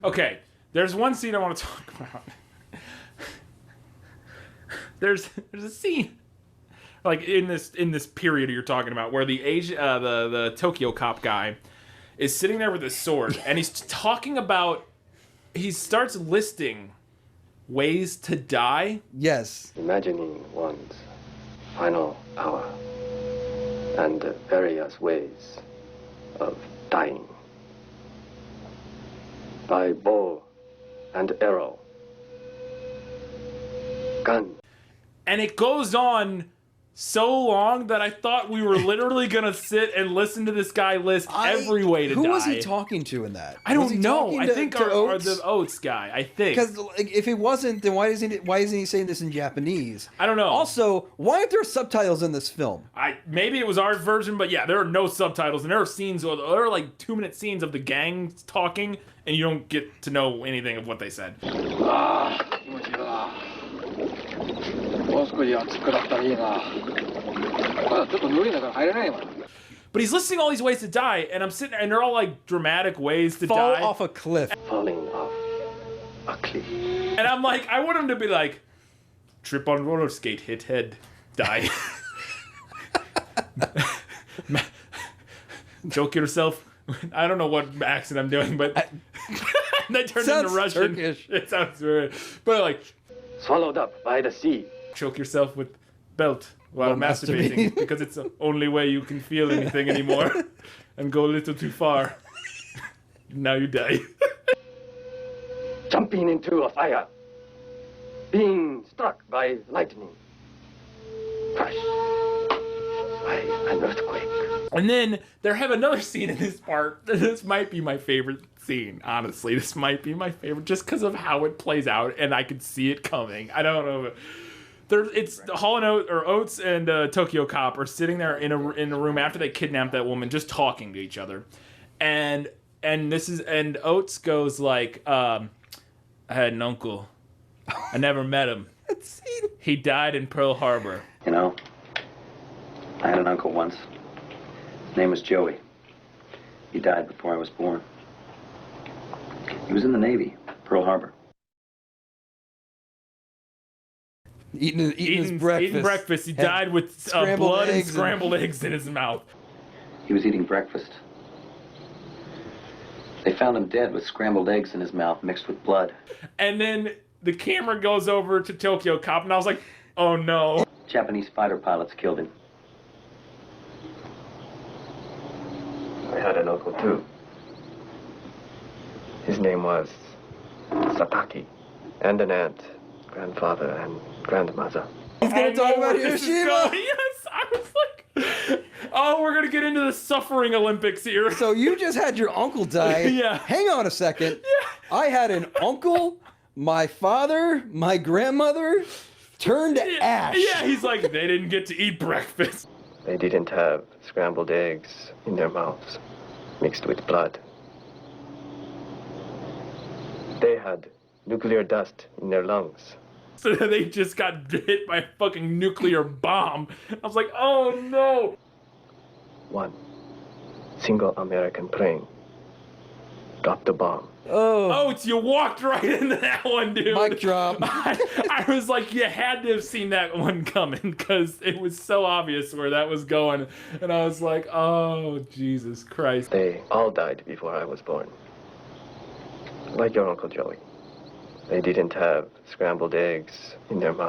Okay, there's one scene I want to talk about. There's a scene like in this period you're talking about where the Tokyo cop guy is sitting there with his sword and he's talking about, he starts listing ways to die. Yes. Imagining one's final hour and the various ways of dying. By bow and arrow. Gun. And it goes on so long that I thought we were literally gonna sit and listen to this guy list every way to die. Who was he talking to in that? I don't know. I To think Oates? the Oates guy. I think Because like, if it wasn't, then why isn't he saying this in Japanese? I don't know. Also, why aren't there subtitles in this film? Maybe it was our version, but yeah, there are no subtitles, and there are scenes, there are like 2-minute scenes of the gang talking, and you don't get to know anything of what they said. But he's listing all these ways to die, and I'm sitting there, and they're all like dramatic ways to Fall die. off a cliff. Falling off a cliff. And I'm like, I want him to be like, trip on roller skate, hit head, die. Choke yourself. I don't know what accent I'm doing, but that turned into Russian. Turkish. It sounds weird. But like, Swallowed up by the sea. choke yourself with belt while masturbating because it's the only way you can feel anything anymore, and go a little too far. Now you die. Jumping into a fire. Being struck by lightning. Crash. By an earthquake. And then they have another scene in this part. This might be my favorite scene, honestly. This might be my favorite just because of how it plays out, and I could see it coming. I don't know. It's Hall & Oates and Tokyo Cop are sitting there in a room after they kidnapped that woman, just talking to each other, and Oates goes like, "I had an uncle. I never met him. He died in Pearl Harbor." You know, I had an uncle once. His name was Joey. He died before I was born. He was in the Navy, Pearl Harbor. Eating his breakfast. Eating breakfast. He died with blood and scrambled eggs in his mouth. He was eating breakfast. They found him dead with scrambled eggs in his mouth mixed with blood. And then the camera goes over to Tokyo Cop, and I was like, oh no. Japanese fighter pilots killed him. I had an uncle too. His name was Sataki. And an aunt, grandfather, and grandmother. He's gonna talk about This is Hiroshima. going. Yes, I was like, oh, we're gonna get into the suffering Olympics here. So you just had your uncle die. Yeah. Hang on a second. Yeah. I had an uncle, my father, my grandmother turned to ash. Yeah, he's like, they didn't get to eat breakfast. They didn't have scrambled eggs in their mouths, mixed with blood. They had nuclear dust in their lungs. So they just got hit by a fucking nuclear bomb. I was like, oh no. One single American plane dropped the bomb. Oh, You walked right into that one, dude. mic drop. I was like, you had to have seen that one coming because it was so obvious where that was going. And I was like, oh, Jesus Christ. They all died before I was born. Like your Uncle Joey. They didn't have scrambled eggs in their mouth.